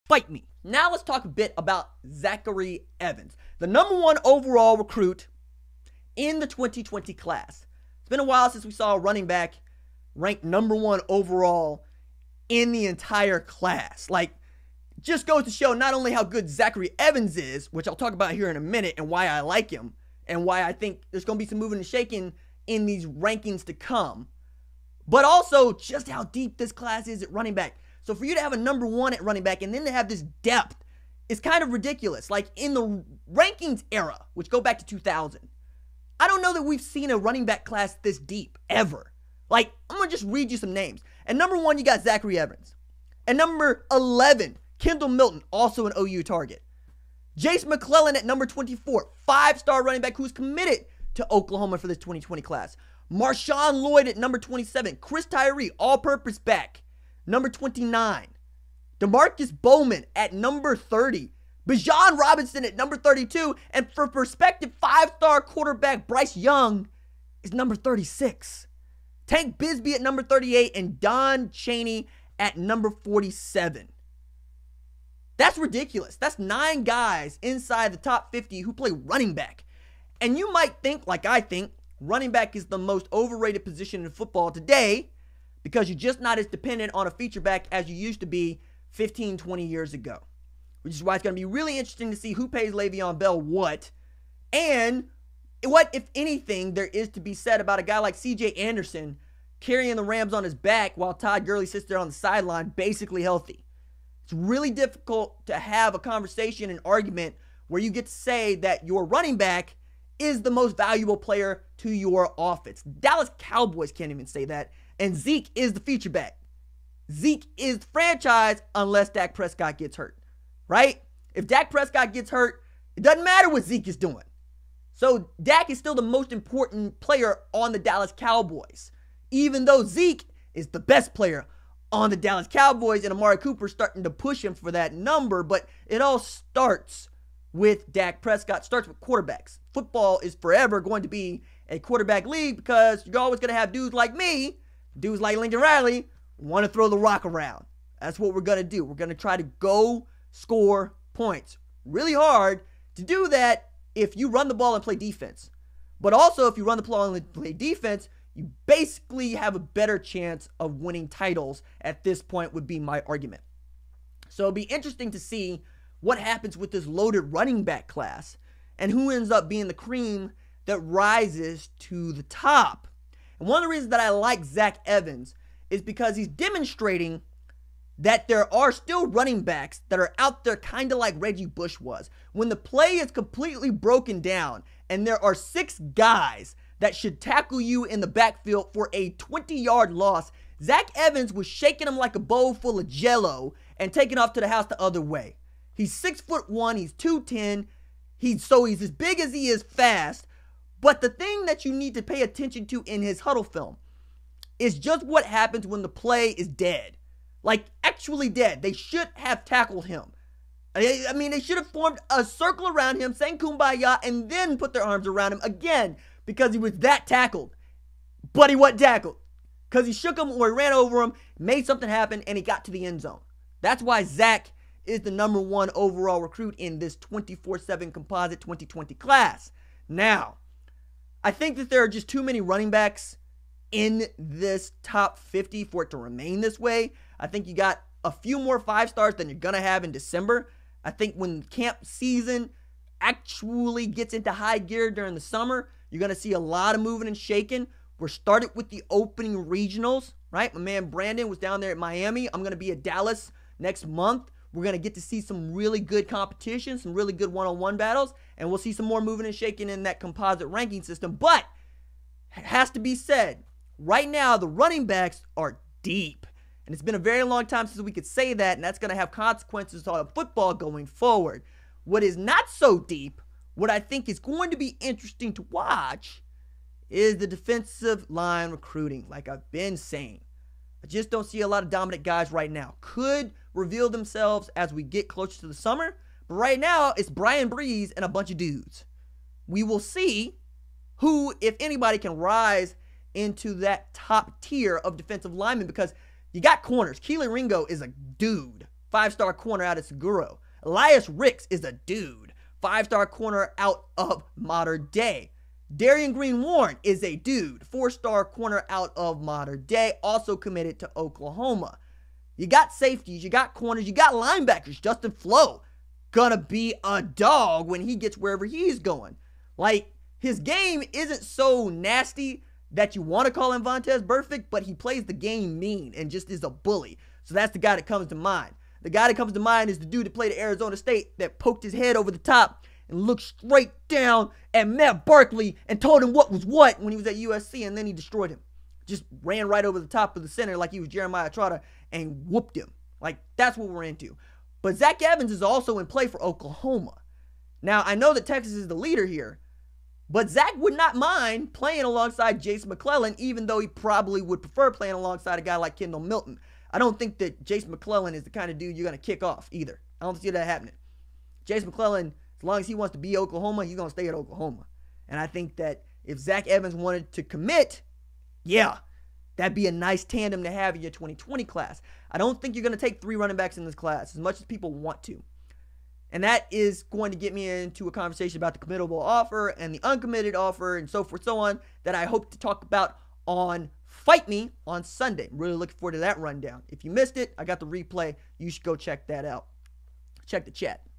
Fight me. Now let's talk a bit about Zachary Evans, the #1 overall recruit in the 2020 class. It's been a while since we saw a running back ranked #1 overall in the entire class. Like, just goes to show not only how good Zachary Evans is, which I'll talk about here in a minute, and why I like him, and why I think there's going to be some moving and shaking in these rankings to come, but also just how deep this class is at running back. So for you to have a #1 at running back and then to have this depth is kind of ridiculous. Like, in the rankings era, which go back to 2000, I don't know that we've seen a running back class this deep ever. Like, I'm going to just read you some names. At #1, you got Zachary Evans. At number 11, Kendall Milton, also an OU target. Jase McClellan at number 24, 5-star running back who's committed to Oklahoma for this 2020 class. Marshawn Lloyd at number 27. Chris Tyree, all-purpose back, number 29. DeMarcus Bowman at number 30. Bijan Robinson at number 32. And for perspective, 5-star quarterback Bryce Young is number 36. Tank Bisbee at number 38. And Don Chaney at number 47. That's ridiculous. That's 9 guys inside the top 50 who play running back. And you might think, like I think, running back is the most overrated position in football today because you're just not as dependent on a feature back as you used to be 15, 20 years ago. Which is why it's going to be really interesting to see who pays Le'Veon Bell what, and what, if anything, there is to be said about a guy like C.J. Anderson carrying the Rams on his back while Todd Gurley sits there on the sideline basically healthy. It's really difficult to have a conversation and argument where you get to say that your running back is the most valuable player to your offense. Dallas Cowboys can't even say that. And Zeke is the feature back. Zeke is the franchise unless Dak Prescott gets hurt, right? If Dak Prescott gets hurt, it doesn't matter what Zeke is doing. So Dak is still the most important player on the Dallas Cowboys, even though Zeke is the best player on the Dallas Cowboys, and Amari Cooper starting to push him for that number. But it all starts with Dak Prescott, starts with quarterbacks. Football is forever going to be a quarterback league because you're always going to have dudes like me, dudes like Lincoln Riley, want to throw the rock around. That's what we're going to do. We're going to try to go score points. Really hard to do that if you run the ball and play defense. But also, if you run the ball and play defense, you basically have a better chance of winning titles at this point, would be my argument. So it'll be interesting to see what happens with this loaded running back class and who ends up being the cream that rises to the top. And one of the reasons that I like Zach Evans is because he's demonstrating that there are still running backs that are out there kind of like Reggie Bush was. When the play is completely broken down and there are 6 guys that should tackle you in the backfield for a 20-yard loss, Zach Evans was shaking them like a bowl full of Jell-O and taking off to the house the other way. He's 6'1", he's 210, he's as big as he is fast. But the thing that you need to pay attention to in his huddle film is just what happens when the play is dead. Like, actually dead. They should have tackled him. I mean, they should have formed a circle around him, sang Kumbaya, and then put their arms around him again because he was that tackled. But he wasn't tackled because he shook him or he ran over him, made something happen, and he got to the end zone. That's why Zach is the #1 overall recruit in this 24/7 composite 2020 class. Now, I think that there are just too many running backs in this top 50 for it to remain this way. I think you got a few more 5-stars than you're going to have in December. I think when camp season actually gets into high gear during the summer, you're going to see a lot of moving and shaking. We're started with the opening regionals, right? My man Brandon was down there at Miami. I'm going to be at Dallas next month. We're going to get to see some really good competition, some really good one-on-one battles, and we'll see some more moving and shaking in that composite ranking system. But it has to be said, right now the running backs are deep. And it's been a very long time since we could say that, and that's going to have consequences on football going forward. What is not so deep, what I think is going to be interesting to watch, is the defensive line recruiting, like I've been saying. I just don't see a lot of dominant guys right now. Could reveal themselves as we get closer to the summer, but right now it's Brian Breeze and a bunch of dudes. We will see who, if anybody, can rise into that top tier of defensive linemen because you got corners. Keely Ringo is a dude. 5-star corner out of Seguro. Elias Ricks is a dude. 5-star corner out of Mater Dei. Darian Green Warren is a dude. 4-star corner out of Mater Dei, also committed to Oklahoma. You got safeties, you got corners, you got linebackers. Justin Flo, gonna be a dog when he gets wherever he's going. Like, his game isn't so nasty that you want to call him Vontaze Burfict, but he plays the game mean and just is a bully. So that's the guy that comes to mind. The guy that comes to mind is the dude that played at Arizona State that poked his head over the top and looked straight down at Matt Barkley and told him what was what when he was at USC, and then he destroyed him. Just ran right over the top of the center like he was Jeremiah Trotter and whooped him. Like, that's what we're into. But Zach Evans is also in play for Oklahoma. Now, I know that Texas is the leader here, but Zach would not mind playing alongside Jase McClellan, even though he probably would prefer playing alongside a guy like Kendall Milton. I don't think that Jase McClellan is the kind of dude you're going to kick off either. I don't see that happening. Jase McClellan, as long as he wants to be Oklahoma, he's going to stay at Oklahoma. And I think that if Zach Evans wanted to commit, yeah, that'd be a nice tandem to have in your 2020 class. I don't think you're going to take 3 running backs in this class as much as people want to. And that is going to get me into a conversation about the committable offer and the uncommitted offer and so forth, so on, that I hope to talk about on Fight Me on Sunday. I'm really looking forward to that rundown. If you missed it, I got the replay. You should go check that out. Check the chat.